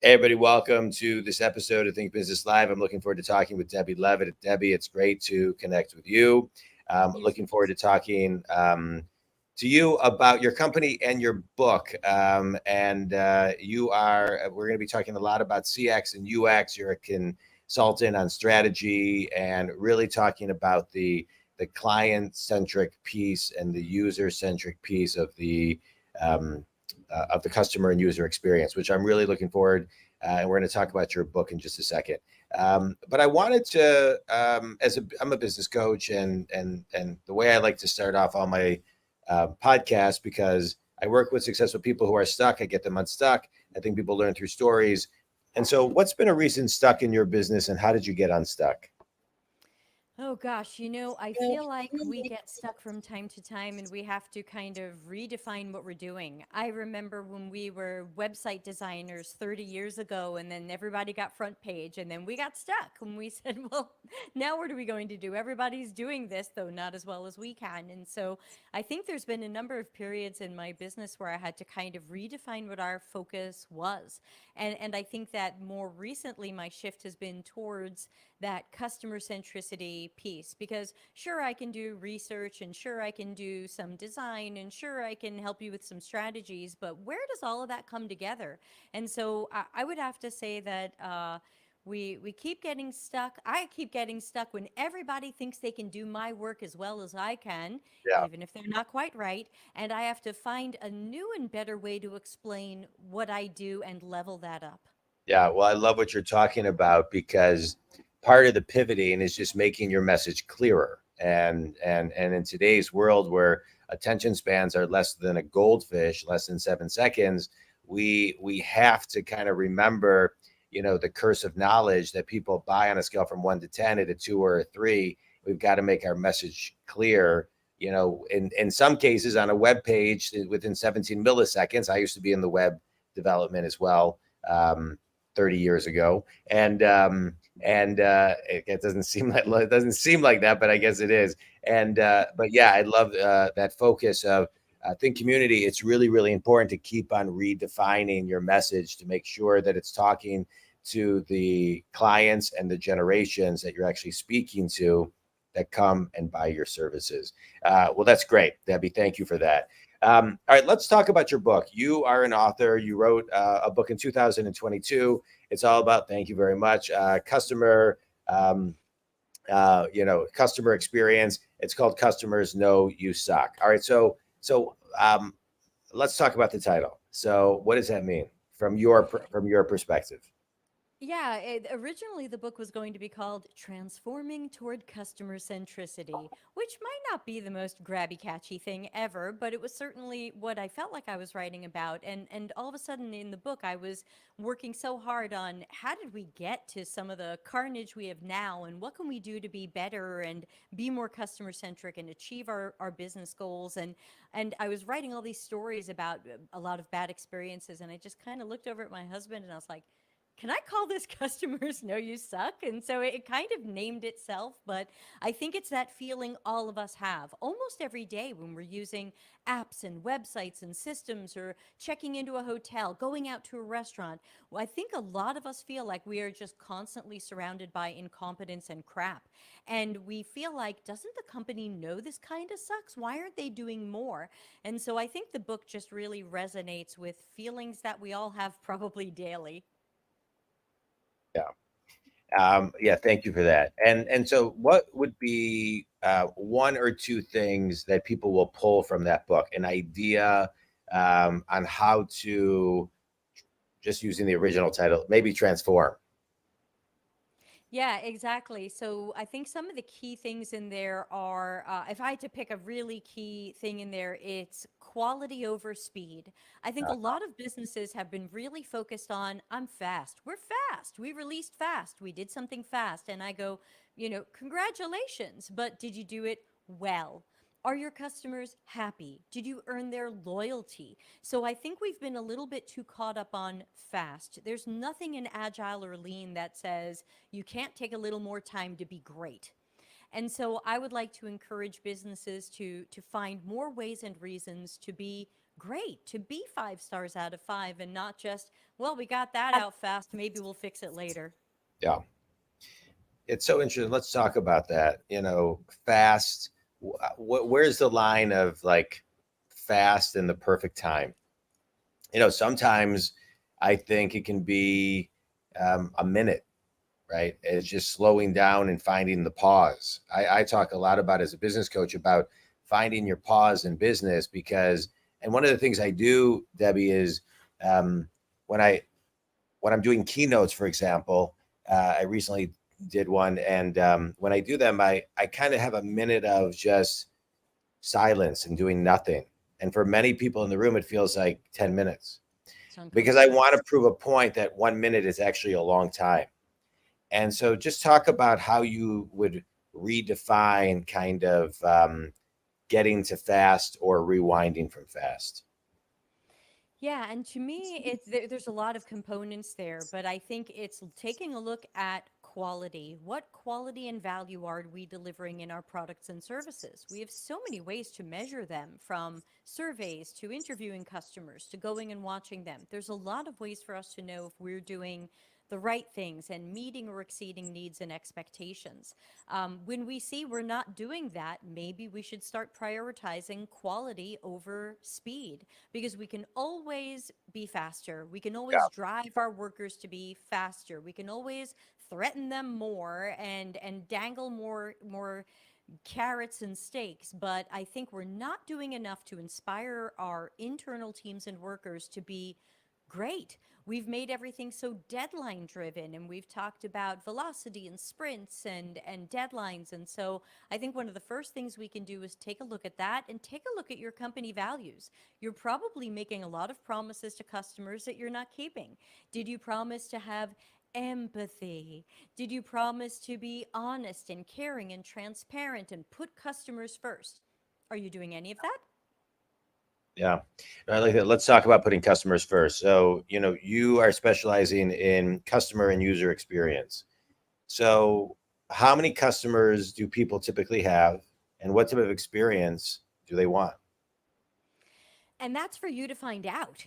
Hey, everybody, welcome to this episode of Think Business Live. I'm looking forward to talking with Debbie Levitt. Debbie, it's great to connect with you. Looking forward to talking to you about your company and your book. We're going to be talking a lot about CX and UX. You're a consultant on strategy and really talking about the client-centric piece and the user-centric piece of the customer and user experience, which I'm really looking forward. And we're going to talk about your book in just a second. But I wanted to, I'm a business coach, and the way I like to start off all my podcasts, because I work with successful people who are stuck, I get them unstuck. I think people learn through stories. And so, what's been a recent stuck in your business, and how did you get unstuck? Oh gosh, I feel like we get stuck from time to time and we have to kind of redefine what we're doing. I remember when we were website designers 30 years ago, and then everybody got front page, and then we got stuck and we said, well, now what are we going to do? Everybody's doing this, though not as well as we can. And so I think there's been a number of periods in my business where I had to kind of redefine what our focus was. And I think that more recently my shift has been towards that customer centricity piece, because sure, I can do research, and sure, I can do some design, and sure, I can help you with some strategies, but where does all of that come together? And so I would have to say that we keep getting stuck. I keep getting stuck when everybody thinks they can do my work as well as I can, Yeah. even if they're not quite right, and I have to find a new and better way to explain what I do and level that up. Yeah, well, I love what you're talking about, because part of the pivoting is just making your message clearer. And in today's world, where attention spans are less than a goldfish, less than 7 seconds, we have to kind of remember, the curse of knowledge that people buy on a scale from 1 to 10 at a 2 or a 3. We've got to make our message clear. In some cases on a web page within 17 milliseconds. I used to be in the web development as well. 30 years ago, it doesn't seem like that, but I guess it is. But yeah, I love that focus of think community. It's really, really important to keep on redefining your message to make sure that it's talking to the clients and the generations that you're actually speaking to, that come and buy your services. Well, that's great, Debbie. Thank you for that. All right, let's talk about your book. You are an author. You wrote a book in 2022. It's all about, thank you very much, customer experience. It's called Customers Know You Suck. All right, so let's talk about the title. So, what does that mean from your perspective? Yeah, originally the book was going to be called Transforming Toward Customer Centricity, which might not be the most grabby, catchy thing ever, but it was certainly what I felt like I was writing about. And all of a sudden in the book, I was working so hard on how did we get to some of the carnage we have now, and what can we do to be better and be more customer centric and achieve our business goals. And I was writing all these stories about a lot of bad experiences, and I just kind of looked over at my husband and I was like, can I call this Customers Know You Suck? And so it kind of named itself, but I think it's that feeling all of us have almost every day when we're using apps and websites and systems, or checking into a hotel, going out to a restaurant. Well, I think a lot of us feel like we are just constantly surrounded by incompetence and crap. And we feel like, doesn't the company know this kind of sucks? Why aren't they doing more? And so I think the book just really resonates with feelings that we all have probably daily. Yeah. Yeah, thank you for that. And so, what would be one or two things that people will pull from that book? An idea on how to, just using the original title, maybe transform. Yeah, exactly. So I think some of the key things in there are, if I had to pick a really key thing in there, it's quality over speed. I think a lot of businesses have been really focused on, I'm fast. We're fast. We released fast. We did something fast. And I go, congratulations, but did you do it well? Are your customers happy? Did you earn their loyalty? So I think we've been a little bit too caught up on fast. There's nothing in Agile or Lean that says you can't take a little more time to be great. And so I would like to encourage businesses to find more ways and reasons to be great to be 5 stars out of 5 and not just, well, we got that out fast, maybe we'll fix it later. Yeah. It's so interesting. Let's talk about that. Fast. Where's the line of like fast and the perfect time? Sometimes I think it can be a minute, right? It's just slowing down and finding the pause. I talk a lot about as a business coach about finding your pause in business and one of the things I do, Debbie, is um, when I'm doing keynotes, for example, I recently did one, and when I do them, I kind of have a minute of just silence and doing nothing. And for many people in the room, it feels like 10 minutes It's because I uncomfortable. want to prove a point that 1 minute is actually a long time. And so just talk about how you would redefine kind of getting to fast or rewinding from fast. Yeah, and to me, there's a lot of components there, but I think it's taking a look at quality. What quality and value are we delivering in our products and services? We have so many ways to measure them, from surveys to interviewing customers to going and watching them. There's a lot of ways for us to know if we're doing the right things and meeting or exceeding needs and expectations. When we see we're not doing that, maybe we should start prioritizing quality over speed, because we can always be faster. We can Yeah. always drive our workers to be faster. We can always threaten them more and dangle more carrots and stakes, but I think we're not doing enough to inspire our internal teams and workers to be great. We've made everything so deadline driven, and we've talked about velocity and sprints and deadlines. And so I think one of the first things we can do is take a look at that and take a look at your company values. You're probably making a lot of promises to customers that you're not keeping. Did you promise to have empathy? Did you promise to be honest and caring and transparent and put customers first? Are you doing any of that? Yeah. I like that. Let's talk about putting customers first. So, you are specializing in customer and user experience. So, how many customers do people typically have, and what type of experience do they want? And that's for you to find out.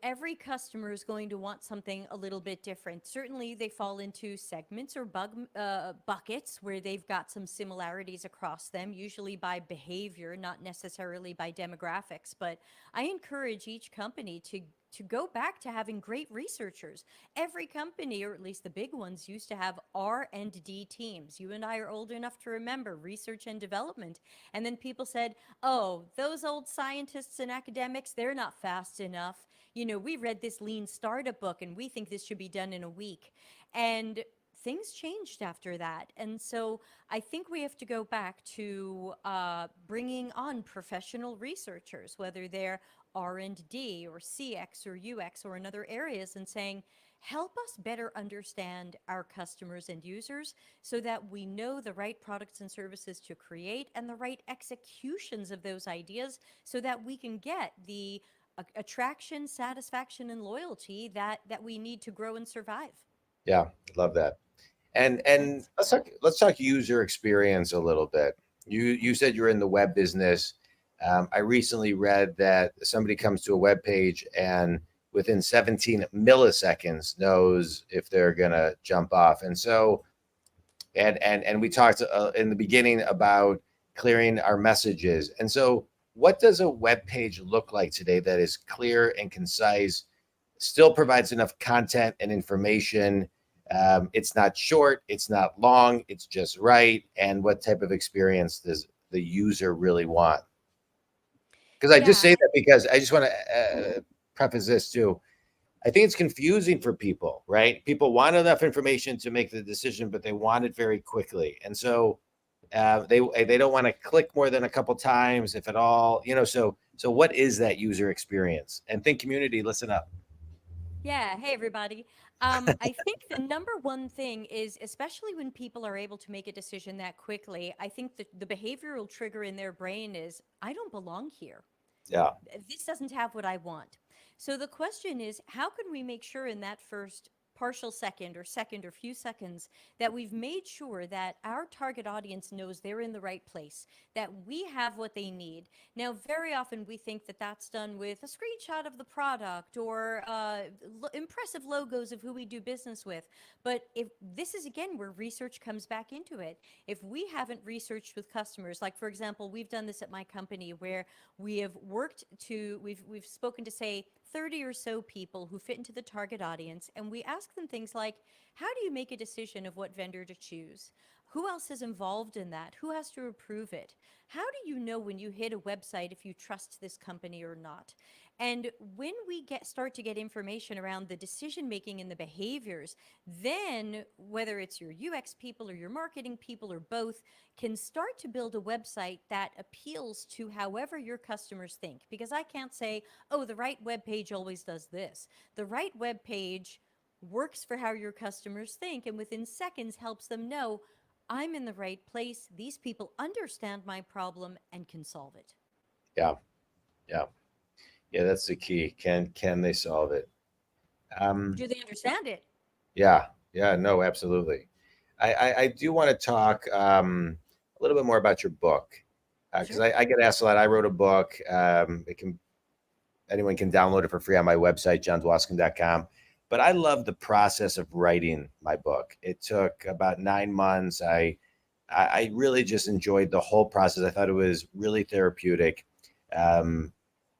Every customer is going to want something a little bit different. Certainly, they fall into segments or buckets where they've got some similarities across them, usually by behavior, not necessarily by demographics. But I encourage each company to go back to having great researchers. Every company, or at least the big ones, used to have R&D teams. You and I are old enough to remember research and development. And then people said, oh, those old scientists and academics, they're not fast enough. We read this lean startup book and we think this should be done in a week. And things changed after that. And so I think we have to go back to bringing on professional researchers, whether they're R&D or CX or UX or in other areas, and saying, help us better understand our customers and users so that we know the right products and services to create and the right executions of those ideas so that we can get the attraction, satisfaction, and loyalty that we need to grow and survive. Yeah, love that. And Thanks. let's talk user experience a little bit. You said you're in the web business. I recently read that somebody comes to a web page and within 17 milliseconds knows if they're gonna jump off. And so and we talked in the beginning about clearing our messages. And so, what does a web page look like today that is clear and concise, still provides enough content and information? It's not short, it's not long, it's just right. And what type of experience does the user really want? Because I just Yeah, say that because I just want to preface this too. I think it's confusing for people, right? People want enough information to make the decision, but they want it very quickly, and so they don't want to click more than a couple times, if at all. So what is that user experience? And think community, listen up. yeah. Hey, everybody. I think the number one thing is, especially when people are able to make a decision that quickly, I think that the behavioral trigger in their brain is, I don't belong here. Yeah, This doesn't have what I want. So the question is, how can we make sure in that first partial second or few seconds, that we've made sure that our target audience knows they're in the right place, that we have what they need. Now, very often we think that that's done with a screenshot of the product or impressive logos of who we do business with. But if this is again where research comes back into it, if we haven't researched with customers, like for example, we've done this at my company where we have we've spoken to say 30 or so people who fit into the target audience, and we ask them things like, how do you make a decision of what vendor to choose? Who else is involved in that? Who has to approve it? How do you know when you hit a website if you trust this company or not? And when we start to get information around the decision making and the behaviors, then whether it's your UX people or your marketing people or both can start to build a website that appeals to however your customers think. Because I can't say, oh, the right web page always does this. The right web page works for how your customers think, and within seconds helps them know I'm in the right place. These people understand my problem and can solve it. Yeah. Yeah. Yeah. That's the key. Can they solve it? Um, Do they understand it? yeah. Yeah. No, absolutely. I do want to talk a little bit more about your book because Sure. I get asked a lot. I wrote a book. It can anyone can download it for free on my website, jondwoskin.com. But I love the process of writing my book. It took about 9 months. I really just enjoyed the whole process. I thought it was really therapeutic. Um,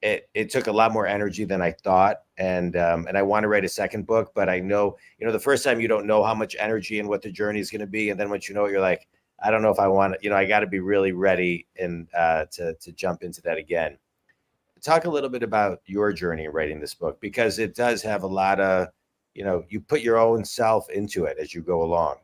it took a lot more energy than I thought, and I want to write a second book, but I know the first time you don't know how much energy and what the journey is going to be, and then once you know it, you're like, I don't know if I want to. I got to be really ready and to jump into that again. Talk a little bit about your journey in writing this book because it does have a lot of you put your own self into it as you go along.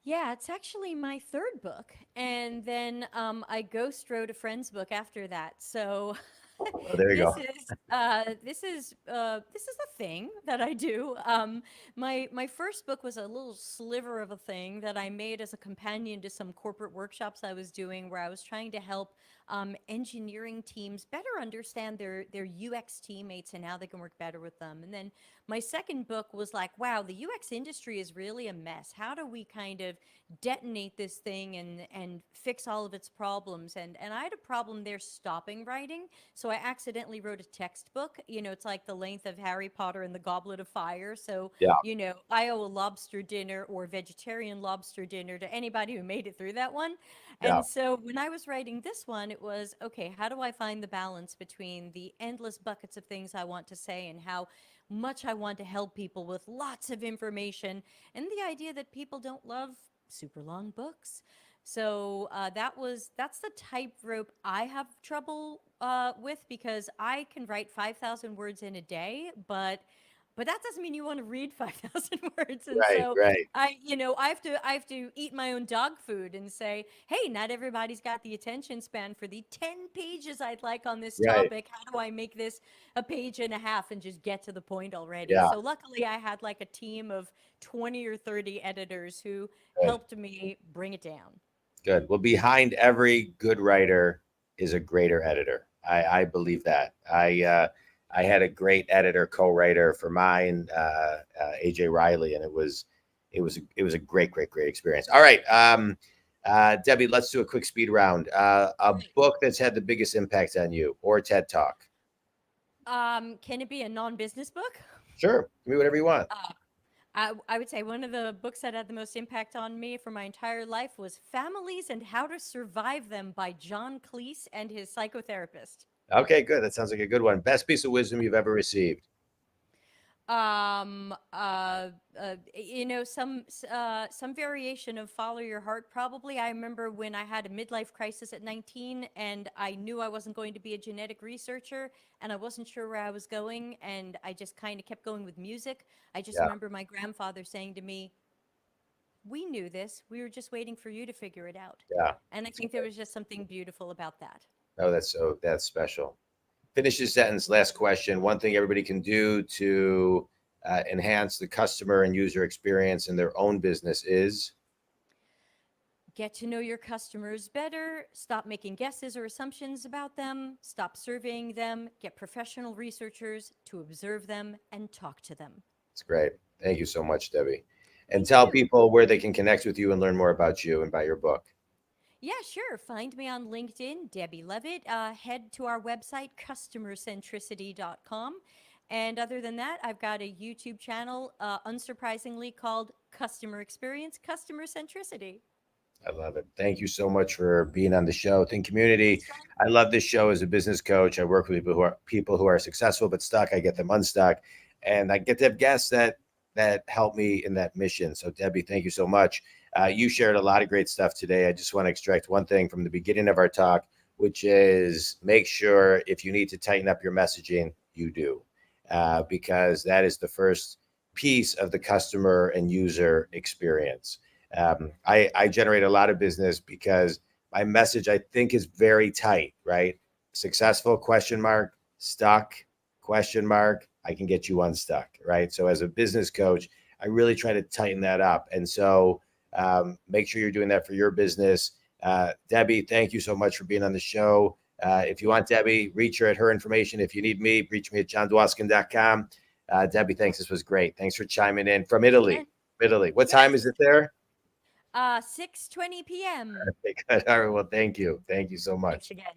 Yeah, it's actually my third book, and then I ghost wrote a friend's book after that. So Oh, there you this go. is this is a thing that I do. My first book was a little sliver of a thing that I made as a companion to some corporate workshops I was doing, where I was trying to help engineering teams better understand their UX teammates and how they can work better with them. And then my second book was like, wow, the UX industry is really a mess. How do we kind of detonate this thing and fix all of its problems? And I had a problem there stopping writing, so I accidentally wrote a textbook. It's like the length of Harry Potter and the Goblet of Fire. So, Yeah, I owe a lobster dinner or vegetarian lobster dinner to anybody who made it through that one. yeah, And so when I was writing this one, it was, okay, how do I find the balance between the endless buckets of things I want to say and how much I want to help people with lots of information, and the idea that people don't love super long books. So that's the tightrope I have trouble with, because I can write 5,000 words in a day, but that doesn't mean you want to read 5,000 words. And right, so right. I have to eat my own dog food and say, hey, not everybody's got the attention span for the 10 pages I'd like on this Right. topic. How do I make this a page and a half and just get to the point already? Yeah. So luckily I had like a team of 20 or 30 editors who Good. helped me bring it down. Good. Well, behind every good writer is a greater editor. I believe that. I had a great editor co-writer for mine, AJ Riley, and it was a great experience. All right, Debbie, let's do a quick speed round. A Right. book that's had the biggest impact on you, or TED Talk. Can it be a non-business book? Sure, give me whatever you want. I would say one of the books that had the most impact on me for my entire life was Families and How to Survive Them by John Cleese and his psychotherapist. Okay, good. That sounds like a good one. Best piece of wisdom you've ever received. Um, some variation of follow your heart, probably. I remember when I had a midlife crisis at 19 and I knew I wasn't going to be a genetic researcher and I wasn't sure where I was going, and I just kind of kept going with music. I just Yeah, remember my grandfather saying to me, we knew this. We were just waiting for you to figure it out. yeah. And I think there was just something beautiful about that. Oh, that's special. Finish your sentence. Last question. One thing everybody can do to enhance the customer and user experience in their own business is Get to know your customers better. Stop making guesses or assumptions about them. Stop surveying them. Get professional researchers to observe them and talk to them. It's great. Thank you so much, Debbie. And Thank tell you. people where they can connect with you and learn more about you and buy your book. Yeah, sure. Find me on LinkedIn, Debbie Levitt. Head to our website, customer-centricity.com. And other than that, I've got a YouTube channel, unsurprisingly called Customer Experience Customer Centricity. I love it. Thank you so much for being on the show. Think community. Thanks, Jon. I love this show as a business coach. I work with people who are successful but stuck. I get them unstuck, and I get to have guests that help me in that mission. So Debbie, thank you so much. You shared a lot of great stuff today. I just want to extract one thing from the beginning of our talk, which is make sure if you need to tighten up your messaging, you do, because that is the first piece of the customer and user experience. I generate a lot of business because my message, I think, is very tight, right? Successful, question mark, stuck, question mark, I can get you unstuck, right? So as a business coach, I really try to tighten that up. And so make sure you're doing that for your business. Debbie, thank you so much for being on the show. If you want Debbie, reach her at her information. If you need me, reach me at jondwoskin.com. Debbie, thanks. This was great. Thanks for chiming in from Italy. Yeah. Italy. What Yes. time is it there? 6:20 p.m. Okay, good. All right. Well, thank you. Thank you so Thanks much. again.